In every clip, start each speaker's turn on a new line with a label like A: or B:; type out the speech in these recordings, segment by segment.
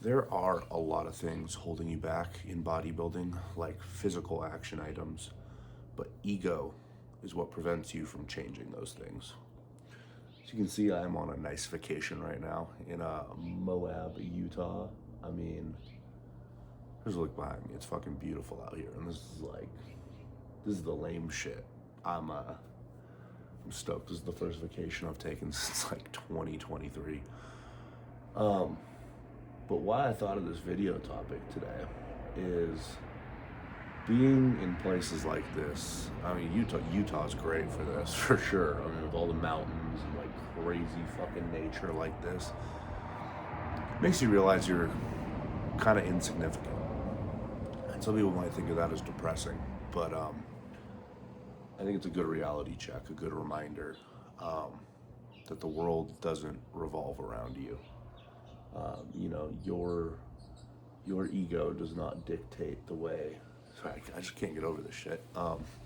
A: There are a lot of things holding you back in bodybuilding, like physical action items, but ego is what prevents you from changing those things. As you can see, I am on a nice vacation right now in Moab, Utah. I mean, there's a look behind me. It's fucking beautiful out here, and this is the lame shit. I'm stoked. This is the first vacation I've taken since like 2023. Um, but why I thought of this video topic today is being in places like this. I mean, Utah's great for this for sure. I mean, with all the mountains and like crazy fucking nature like this, makes you realize you're kind of insignificant. And some people might think of that as depressing, but I think it's a good reality check, a good reminder that the world doesn't revolve around you. You know, your ego does not dictate the way. Sorry, I just can't get over this shit.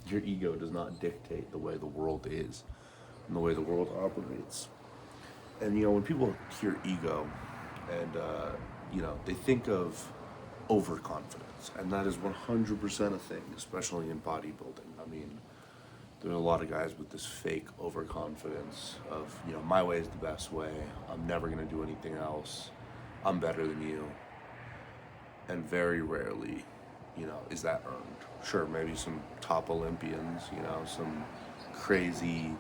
A: Your ego does not dictate the way the world is and the way the world operates. And you know, when people hear ego, and you know, they think of overconfidence, and that is 100% a thing, especially in bodybuilding. I mean, there's a lot of guys with this fake overconfidence of, you know, my way is the best way. I'm never gonna do anything else. I'm better than you. And very rarely, you know, is that earned. Sure, maybe some top Olympians, you know, some crazy,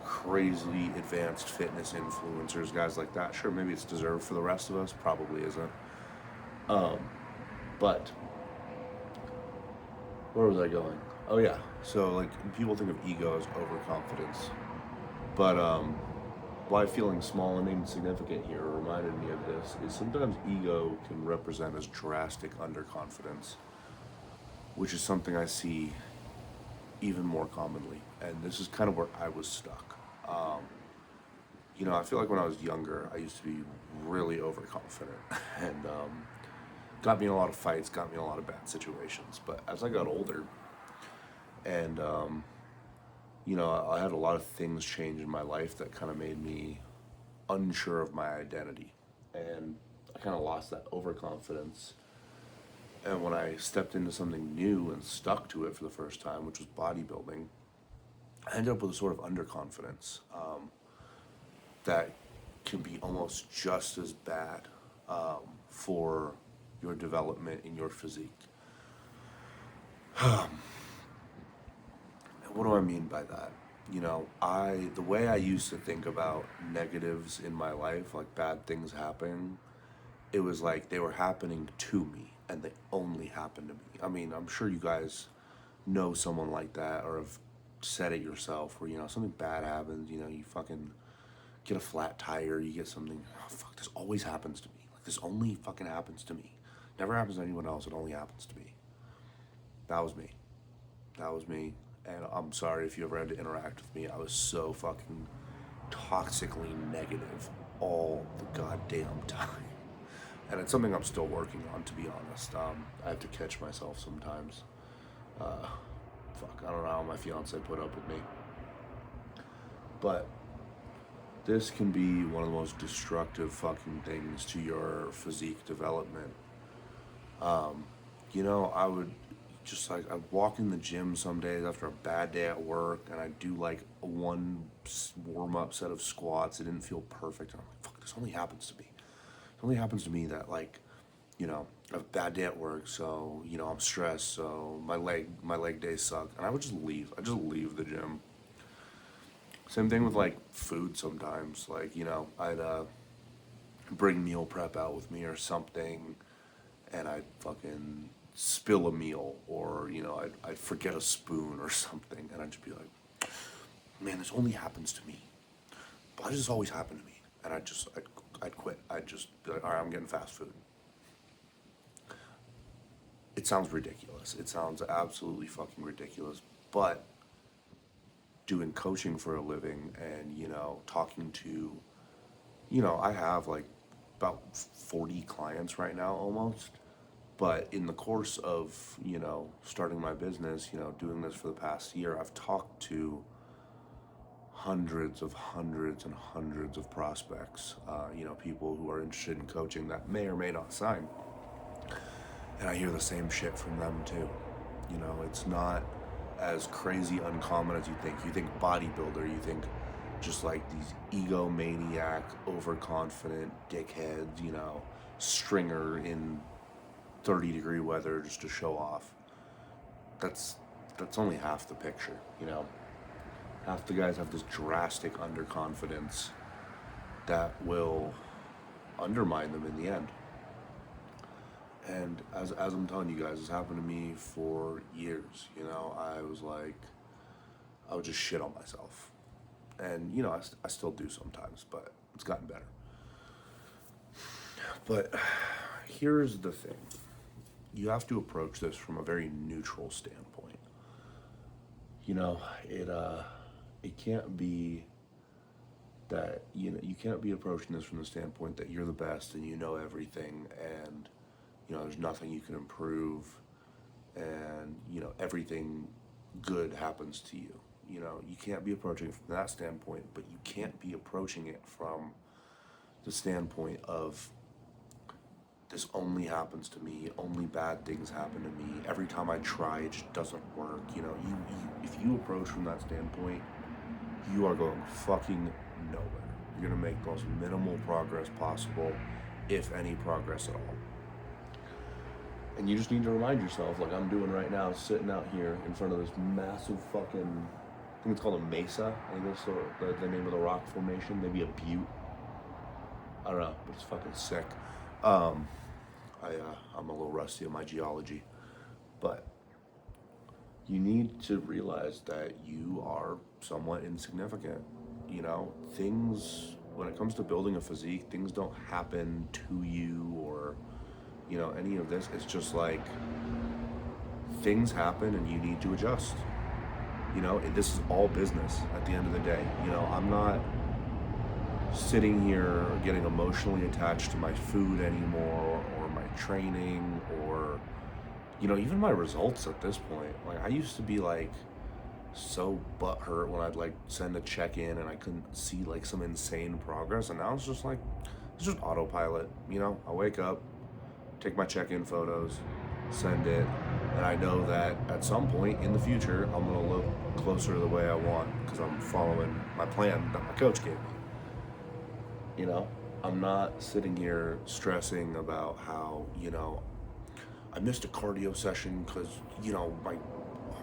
A: crazy advanced fitness influencers, guys like that. Sure, maybe it's deserved. For the rest of us, probably isn't. Um, but where was I going? Oh yeah. So like people think of ego as overconfidence, but why feeling small and insignificant here reminded me of this is sometimes ego can represent as drastic underconfidence, which is something I see even more commonly. And this is kind of where I was stuck. You know, I feel like when I was younger, I used to be really overconfident and got me in a lot of fights, got me in a lot of bad situations. But as I got older and, you know, I had a lot of things change in my life that kind of made me unsure of my identity. And I kind of lost that overconfidence. And when I stepped into something new and stuck to it for the first time, which was bodybuilding, I ended up with a sort of underconfidence that can be almost just as bad for your development in your physique. What do I mean by that? You know, the way I used to think about negatives in my life, like bad things happening, it was like they were happening to me and they only happened to me. I mean, I'm sure you guys know someone like that or have said it yourself where, you know, something bad happens, you know, you fucking get a flat tire, you get something, oh, fuck, this always happens to me. Like, this only fucking happens to me. Never happens to anyone else, it only happens to me. That was me. That was me. And I'm sorry if you ever had to interact with me. I was so fucking toxically negative all the goddamn time. And it's something I'm still working on, to be honest. I have to catch myself sometimes. Fuck, I don't know how my fiance put up with me. But this can be one of the most destructive fucking things to your physique development. You know, I would just like, I'd walk in the gym some days after a bad day at work and I'd do like one warm up set of squats. It didn't feel perfect. And I'm like, fuck, this only happens to me. It only happens to me that, like, you know, I have a bad day at work, so, you know, I'm stressed, so my leg days suck. And I would just leave. I just leave the gym. Same thing with like food sometimes. Like, you know, I'd bring meal prep out with me or something, and I'd fucking spill a meal, or, you know, I'd forget a spoon or something, and I'd just be like, man, this only happens to me. Why does this always happen to me? And I'd quit. I'd just be like, all right, I'm getting fast food. It sounds ridiculous. It sounds absolutely fucking ridiculous. But doing coaching for a living and, you know, talking to, you know, I have like about 40 clients right now almost. But in the course of, you know, starting my business, you know, doing this for the past year, I've talked to hundreds and hundreds of prospects, people who are interested in coaching that may or may not sign. And I hear the same shit from them too. It's not as crazy uncommon as you think. You think bodybuilder, you think just like these egomaniac, overconfident dickheads, stringer in 30-degree weather just to show off. That's only half the picture, Half the guys have this drastic underconfidence that will undermine them in the end. And as I'm telling you guys, this happened to me for years. I would just shit on myself. And, I still do sometimes, but it's gotten better. But here's the thing. You have to approach this from a very neutral standpoint. It can't be that, you can't be approaching this from the standpoint that you're the best and you know everything and, there's nothing you can improve and, everything good happens to you. You can't be approaching it from that standpoint, but you can't be approaching it from the standpoint of this only happens to me, only bad things happen to me. Every time I try, it just doesn't work. If you approach from that standpoint, you are going fucking nowhere. You're gonna make the most minimal progress possible, if any progress at all. And you just need to remind yourself, like I'm doing right now, sitting out here in front of this massive fucking, I think it's called a mesa. I think that's the name of the rock formation, maybe a butte. I don't know, but it's fucking sick. I'm a little rusty on my geology, but you need to realize that you are somewhat insignificant. Things, when it comes to building a physique, things don't happen to you or, any of this. It's just like things happen and you need to adjust. This is all business at the end of the day. I'm not sitting here getting emotionally attached to my food anymore or my training or, even my results at this point. Like I used to be like so butthurt when I'd like send a check in and I couldn't see like some insane progress, and now it's just autopilot. I wake up, take my check-in photos, send it, and I know that at some point in the future I'm gonna look closer to the way I want because I'm following my plan that my coach gave me. I'm not sitting here stressing about how, I missed a cardio session because,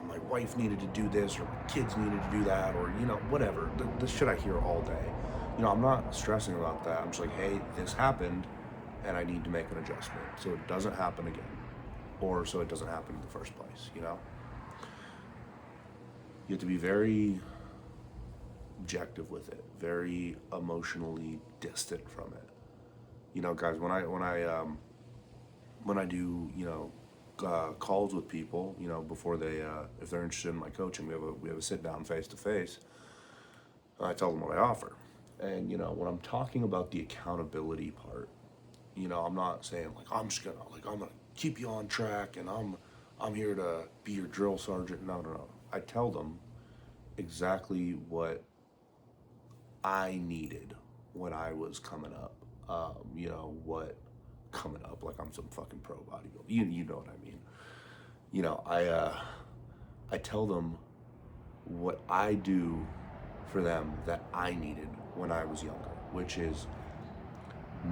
A: my wife needed to do this or my kids needed to do that or, whatever. The shit I hear all day. I'm not stressing about that. I'm just like, hey, this happened and I need to make an adjustment so it doesn't happen again or so it doesn't happen in the first place, You have to be very objective with it, very emotionally distant from it. Guys, when I do, calls with people, before they, if they're interested in my coaching, we have a sit down face to face. I tell them what I offer, and when I'm talking about the accountability part, I'm not saying like I'm gonna keep you on track and I'm here to be your drill sergeant. No. I tell them exactly what I needed when I was coming up. What coming up, like I'm some fucking pro bodybuilder. You know what I mean. I tell them what I do for them that I needed when I was younger, which is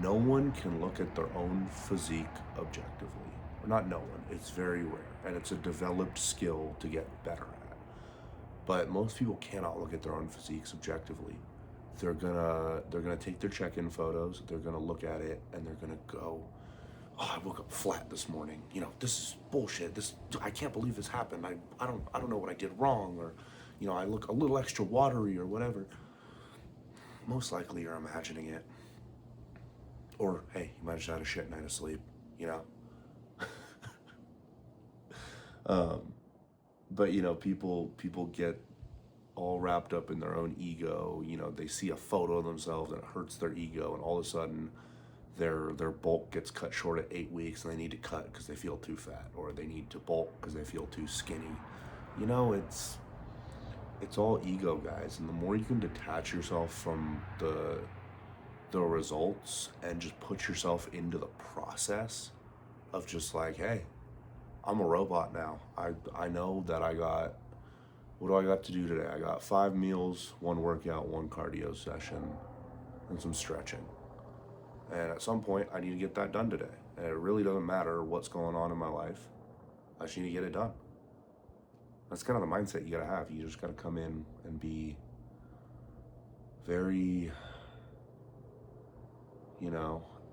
A: no one can look at their own physique objectively. Or not no one, it's very rare. And it's a developed skill to get better at. But most people cannot look at their own physiques objectively. They're gonna take their check-in photos, they're gonna look at it, and they're gonna go, oh, I woke up flat this morning. This is bullshit. I can't believe this happened. I don't know what I did wrong, or, I look a little extra watery or whatever. Most likely you're imagining it. Or, hey, you might have just had a shit night of sleep, But, people get all wrapped up in their own ego. They see a photo of themselves and it hurts their ego, and all of a sudden their bulk gets cut short at 8 weeks and they need to cut because they feel too fat, or they need to bulk because they feel too skinny. it's all ego, guys. And the more you can detach yourself from the results and just put yourself into the process of just like, hey, I'm a robot now. I know that what do I got to do today? I got 5 meals, 1 workout, 1 cardio session, and some stretching. And at some point, I need to get that done today. And it really doesn't matter what's going on in my life. I just need to get it done. That's kind of the mindset you gotta have. You just gotta come in and be very,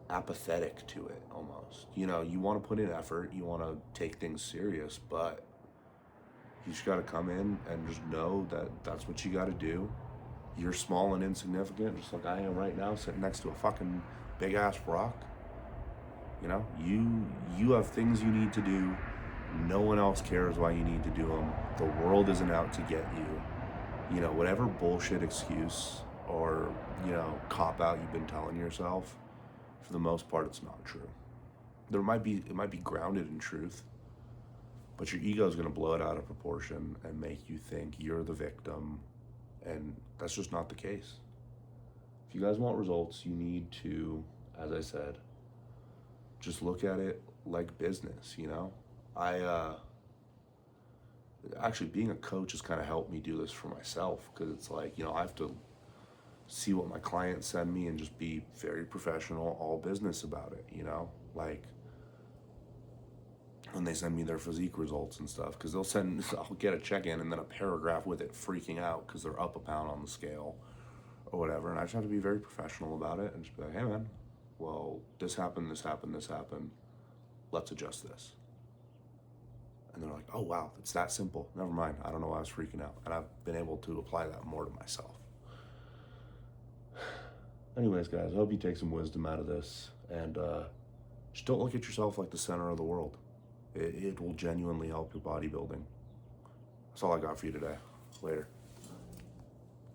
A: apathetic to it almost. You wanna put in effort, you wanna take things serious, but you just gotta come in and just know that that's what you gotta do. You're small and insignificant, just like I am right now, sitting next to a fucking big ass rock. You have things you need to do. No one else cares why you need to do them. The world isn't out to get you. Whatever bullshit excuse or, cop out you've been telling yourself, for the most part, it's not true. It might be grounded in truth, but your ego is going to blow it out of proportion and make you think you're the victim, and that's just not the case. If you guys want results, you need to, as I said, just look at it like business. Actually, being a coach has kind of helped me do this for myself, because it's like, I have to see what my clients send me and just be very professional, all business about it, like when they send me their physique results and stuff, because I'll get a check-in and then a paragraph with it freaking out because they're up a pound on the scale or whatever, and I just have to be very professional about it and just be like, hey man, well, this happened, let's adjust this. And they're like, oh wow, it's that simple. Never mind, I don't know why I was freaking out. And I've been able to apply that more to myself. Anyways, guys, I hope you take some wisdom out of this, and just don't look at yourself like the center of the world. It will genuinely help your bodybuilding. That's all I got for you today. Later.